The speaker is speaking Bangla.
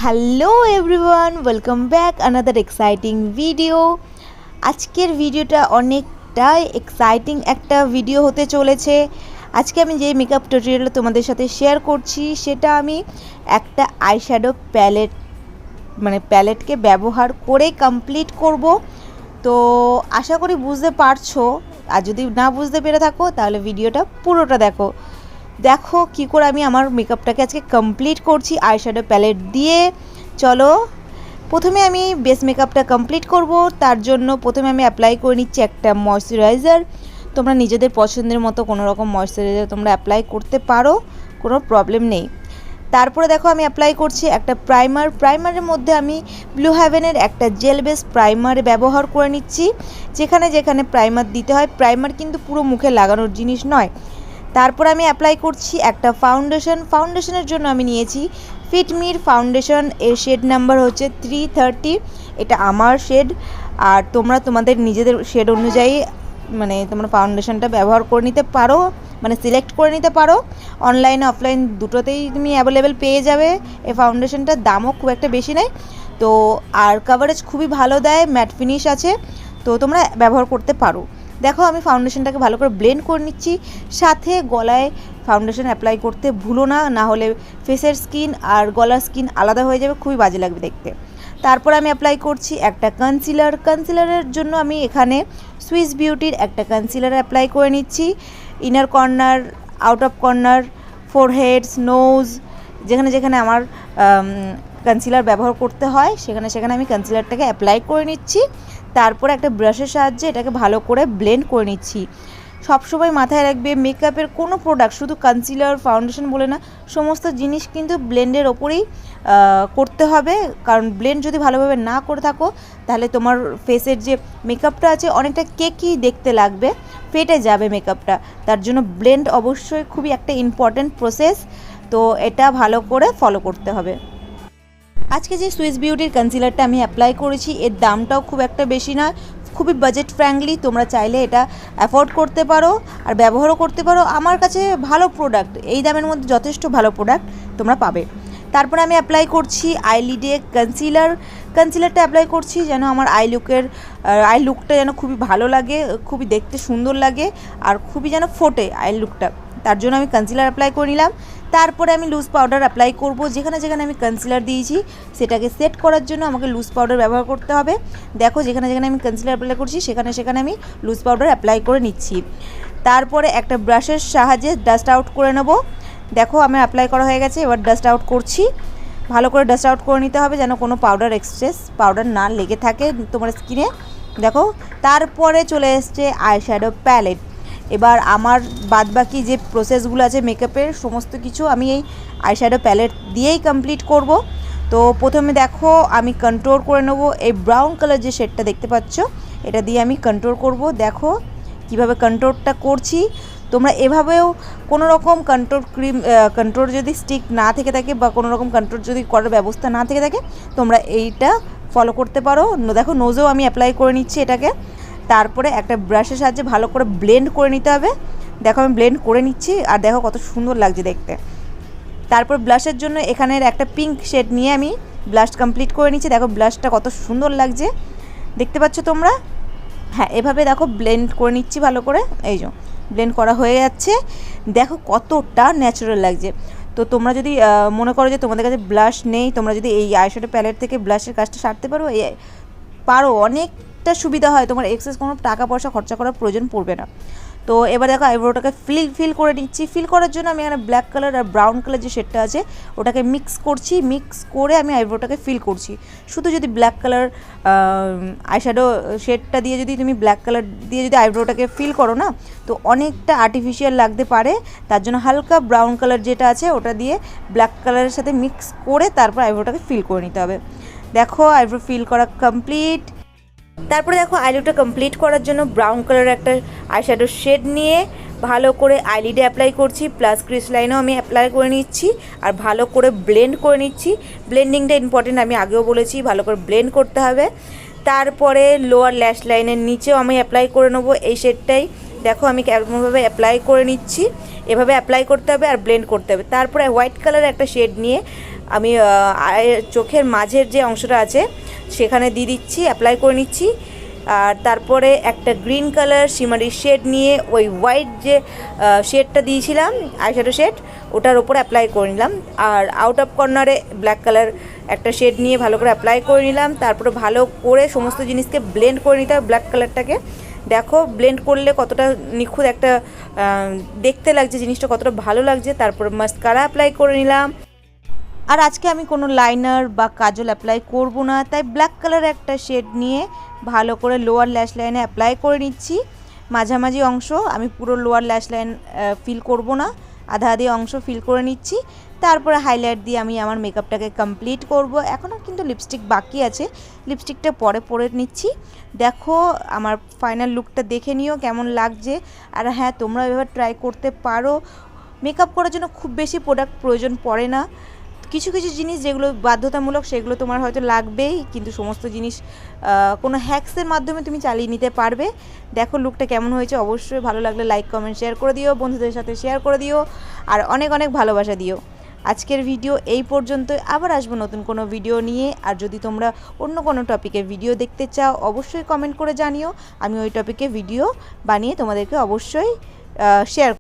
Hello everyone, welcome back another exciting video. আজকের ভিডিওটা অনেকটাই এক্সাইটিং একটা ভিডিও হতে চলেছে। আজকে আমি যে মেকআপ টিউটোরিয়ালটা তোমাদের সাথে শেয়ার করছি সেটা আমি একটা আইশ্যাডো প্যালেটকে ব্যবহার করে কমপ্লিট করব। তো আশা করি বুঝতে পারছো, আর যদি না বুঝতে পেরে থাকো তাহলে ভিডিওটা পুরোটা দেখো কি করে আমি আমার মেকআপটাকে আজকে কমপ্লিট করছি আইশ্যাডো প্যালেট দিয়ে। চলো, প্রথমে আমি বেস মেকআপটা কমপ্লিট করব। তার জন্য প্রথমে আমি অ্যাপ্লাই করে নিচ্ছি একটা ময়শ্চারাইজার। তোমরা নিজেদের পছন্দের মতো কোনো রকম ময়শ্চারাইজার তোমরা অ্যাপ্লাই করতে পারো, কোনো প্রবলেম নেই। তারপরে দেখো আমি অ্যাপ্লাই করছি একটা প্রাইমারের মধ্যে আমি ব্লু হেভেনের একটা জেল বেস প্রাইমার ব্যবহার করে নিচ্ছি। যেখানে যেখানে প্রাইমার দিতে হয়, প্রাইমার কিন্তু পুরো মুখে লাগানোর জিনিস নয়। তারপর আমি অ্যাপ্লাই করছি একটা ফাউন্ডেশনের জন্য আমি নিয়েছি ফিটমির ফাউন্ডেশন। এর শেড নাম্বার হচ্ছে 330। এটা আমার শেড, আর তোমরা তোমাদের নিজেদের শেড অনুযায়ী তোমরা ফাউন্ডেশনটা ব্যবহার করে নিতে পারো, সিলেক্ট করে নিতে পারো। অনলাইন অফলাইন দুটোতেই তুমি অ্যাভেলেবেল পেয়ে যাবে। এই ফাউন্ডেশনটার দামও খুব একটা বেশি নেই, তো আর কভারেজ খুবই ভালো দেয়, ম্যাট ফিনিশ আছে, তো তোমরা ব্যবহার করতে পারো। দেখো আমি ফাউন্ডেশনটাকে ভালো করে ব্লেন্ড করে নিচ্ছি। সাথে গলায় ফাউন্ডেশন অ্যাপ্লাই করতে ভুলো না, না হলে ফেসের স্কিন আর গলার স্কিন আলাদা হয়ে যাবে, খুবই বাজে লাগবে দেখতে। তারপর আমি অ্যাপ্লাই করছি একটা কনসিলারের জন্য আমি এখানে সুইস বিউটির একটা কনসিলার অ্যাপ্লাই করে নিচ্ছি। Inner corner, out of corner, foreheads, nose, যেখানে যেখানে আমার কনসিলার ব্যবহার করতে হয় সেখানে সেখানে আমি কনসিলারটাকে অ্যাপ্লাই করে নিচ্ছি। তারপরে একটা ব্রাশের সাহায্যে এটাকে ভালো করে ব্লেন্ড করে নিচ্ছি। সবসময় মাথায় রাখবে, মেকআপের কোনো প্রোডাক্ট শুধু কনসিলার ফাউন্ডেশন বলে না, সমস্ত জিনিস কিন্তু ব্লেন্ডের ওপরেই করতে হবে। কারণ ব্লেন্ড যদি ভালোভাবে না করে থাকো তাহলে তোমার ফেসের যে মেকআপটা আছে অনেকটা কেকি দেখতে লাগবে, ফেটে যাবে মেকআপটা। তার জন্য ব্লেন্ড অবশ্যই খুবই একটা ইম্পর্ট্যান্ট প্রসেস, তো এটা ভালো করে ফলো করতে হবে। আজকে যে সুইস বিউটির কনসিলারটা আমি অ্যাপ্লাই করেছি এর দামটাও খুব একটা বেশি না, খুবই বাজেট ফ্রেন্ডলি। তোমরা চাইলে এটা অ্যাফোর্ড করতে পারো আর ব্যবহারও করতে পারো। আমার কাছে ভালো প্রোডাক্ট, এই দামের মধ্যে যথেষ্ট ভালো প্রোডাক্ট তোমরা পাবে। তারপরে আমি অ্যাপ্লাই করছি আইলিডে কনসিলারটা অ্যাপ্লাই করছি যেন আমার আই লুকটা যেন খুবই ভালো লাগে, খুবই দেখতে সুন্দর লাগে, আর খুবই যেন ফোটে আই লুকটা। তার জন্য আমি কনসিলার অ্যাপ্লাই করে নিলাম। তারপরে আমি লুজ পাউডার অ্যাপ্লাই করব। যেখানে যেখানে আমি কনসিলার দিয়েছি সেটাকে সেট করার জন্য আমাকে লুজ পাউডার ব্যবহার করতে হবে। দেখো যেখানে যেখানে আমি কনসিলার অ্যাপ্লাই করছি সেখানে সেখানে আমি লুজ পাউডার অ্যাপ্লাই করে নিচ্ছি। তারপরে একটা ব্রাশের সাহায্যে ডাস্ট আউট করে নেব। দেখো আমার অ্যাপ্লাই করা হয়ে গেছে, এবার ডাস্ট আউট করছি। ভালো করে ডাস্ট আউট করে নিতে হবে যেন কোনো পাউডার না লেগে থাকে তোমার স্কিনে। দেখো তারপরে চলে এসছে আইশ্যাডো প্যালেট। এবার আমার বাদবাকি যে প্রসেসগুলো আছে মেকআপের সমস্ত কিছু আমি এই আইশ্যাডো প্যালেট দিয়েই কমপ্লিট করব। তো প্রথমে দেখো আমি কন্ট্রোল করে নেব। এই ব্রাউন কালার যে শেডটা দেখতে পাচ্ছ এটা দিয়ে আমি কন্ট্রোল করব। দেখো কিভাবে কন্ট্রোলটা করছি। তোমরা এভাবেও কোনো রকম কন্ট্রোল যদি স্টিক না থেকে থাকে বা কোনো রকম কন্ট্রোল যদি করার ব্যবস্থা না থেকে থাকে তোমরা এইটা ফলো করতে পারো। দেখো নোজেও আমি অ্যাপ্লাই করে নিচ্ছি এটাকে। তারপরে একটা ব্রাশের সাহায্যে ভালো করে ব্লেন্ড করে নিতে হবে। দেখো আমি ব্লেন্ড করে নিচ্ছি, আর দেখো কত সুন্দর লাগছে দেখতে। তারপর ব্লাশের জন্য এখানের একটা পিঙ্ক শেড নিয়ে আমি ব্লাশ কমপ্লিট করে নিচ্ছি। দেখো ব্লাশটা কত সুন্দর লাগছে দেখতে পাচ্ছ তোমরা। হ্যাঁ, এভাবে দেখো ব্লেন্ড করে নিচ্ছি ভালো করে। এই যে ব্লেন্ড করা হয়ে যাচ্ছে, দেখো কতটা ন্যাচারাল লাগছে। তো তোমরা যদি মনে করো যে তোমাদের কাছে ব্লাশ নেই, তোমরা যদি এই আইশ্যাডো প্যালেট থেকে ব্লাশের কাজটা সারতে পারো অনেকটা সুবিধা হয়, তোমার এক্সেস কোনো টাকা পয়সা খরচা করার প্রয়োজন পড়বে না। তো এবার দেখো আইব্রোটাকে ফিল করে নিচ্ছি। ফিল করার জন্য আমি এখানে ব্ল্যাক কালার আর ব্রাউন কালার যে শেডটা আছে ওটাকে মিক্স করে আমি আইব্রোটাকে ফিল করছি। শুধু যদি ব্ল্যাক কালার আইশ্যাডো শেডটা দিয়ে যদি তুমি ব্ল্যাক কালার দিয়ে যদি আইব্রোটাকে ফিল করো না তো অনেকটা আর্টিফিশিয়াল লাগতে পারে। তার জন্য হালকা ব্রাউন কালার যেটা আছে ওটা দিয়ে ব্ল্যাক কালারের সাথে মিক্স করে তারপর আইব্রোটাকে ফিল করে নিতে হবে। দেখো আইব্রো ফিল করা কমপ্লিট। তারপরে দেখো আইলিডটা কমপ্লিট করার জন্য ব্রাউন কালারের একটা আইশ্যাডো শেড নিয়ে ভালো করে আইলিডে অ্যাপ্লাই করছি, প্লাস ক্রিস লাইনেও আমি অ্যাপ্লাই করে নিচ্ছি আর ভালো করে ব্লেন্ড করে নিচ্ছি। ব্লেন্ডিংটা ইম্পর্টেন্ট, আমি আগেও বলেছি ভালো করে ব্লেন্ড করতে হবে। তারপরে লোয়ার ল্যাশ লাইনের নিচেও আমি অ্যাপ্লাই করে নেবো এই শেডটাই। দেখো আমি কেমনভাবে অ্যাপ্লাই করে নিচ্ছি। এভাবে অ্যাপ্লাই করতে হবে আর ব্লেন্ড করতে হবে। তারপরে হোয়াইট কালারের একটা শেড নিয়ে আমি চোখের মাঝের যে অংশটা আছে সেখানে দিয়ে দিচ্ছি, অ্যাপ্লাই করে নিচ্ছি। আর তারপরে একটা গ্রিন কালার শিমারি শেড নিয়ে ওই হোয়াইট যে শেডটা দিয়েছিলাম আইশ্যাডো শেড, ওটার ওপরে অ্যাপ্লাই করে নিলাম। আর আউট অফ কর্নারে ব্ল্যাক কালার একটা শেড নিয়ে ভালো করে অ্যাপ্লাই করে নিলাম। তারপরে ভালো করে সমস্ত জিনিসকে ব্লেন্ড করে নিতে হবে ব্ল্যাক কালারটাকে। দেখো ব্লেন্ড করলে কতটা নিখুঁত একটা দেখতে লাগছে, জিনিসটা কতটা ভালো লাগছে। তারপরে মাস্কারা অ্যাপ্লাই করে নিলাম। আর আজকে আমি কোনো লাইনার বা কাজল অ্যাপ্লাই করব না, তাই ব্ল্যাক কালারের একটা শেড নিয়ে ভালো করে লোয়ার ল্যাশ লাইনে অ্যাপ্লাই করে নিচ্ছি। মাঝামাঝি অংশ, আমি পুরো লোয়ার ল্যাশ লাইন ফিল করব না, আধা আধি অংশ ফিল করে নিচ্ছি। তারপরে হাইলাইট দিয়ে আমি আমার মেকআপটাকে কমপ্লিট করব। এখনও কিন্তু লিপস্টিক বাকি আছে, লিপস্টিকটা পরে পরে নিচ্ছি। দেখো আমার ফাইনাল লুকটা দেখে নিও কেমন লাগছে। আর হ্যাঁ, তোমরা এভাবে ট্রাই করতে পারো। মেকআপ করার জন্য খুব বেশি প্রোডাক্ট প্রয়োজন পড়ে না, কিছু কিছু জিনিস যেগুলো বাধ্যতামূলক সেগুলো তোমার হয়তো লাগবেই, কিন্তু সমস্ত জিনিস কোনো হ্যাক্সের মাধ্যমে তুমি চালিয়ে নিতে পারবে। দেখো লুকটা কেমন হয়েছে, অবশ্যই ভালো লাগলে লাইক কমেন্ট শেয়ার করে দিও, বন্ধুদের সাথে শেয়ার করে দিও, আর অনেক অনেক ভালোবাসা দিও। আজকের ভিডিও এই পর্যন্তই, আবার আসবো নতুন কোনো ভিডিও নিয়ে। আর যদি তোমরা অন্য কোনো টপিকের ভিডিও দেখতে চাও অবশ্যই কমেন্ট করে জানিও, আমি ওই টপিকে ভিডিও বানিয়ে তোমাদেরকে অবশ্যই শেয়ার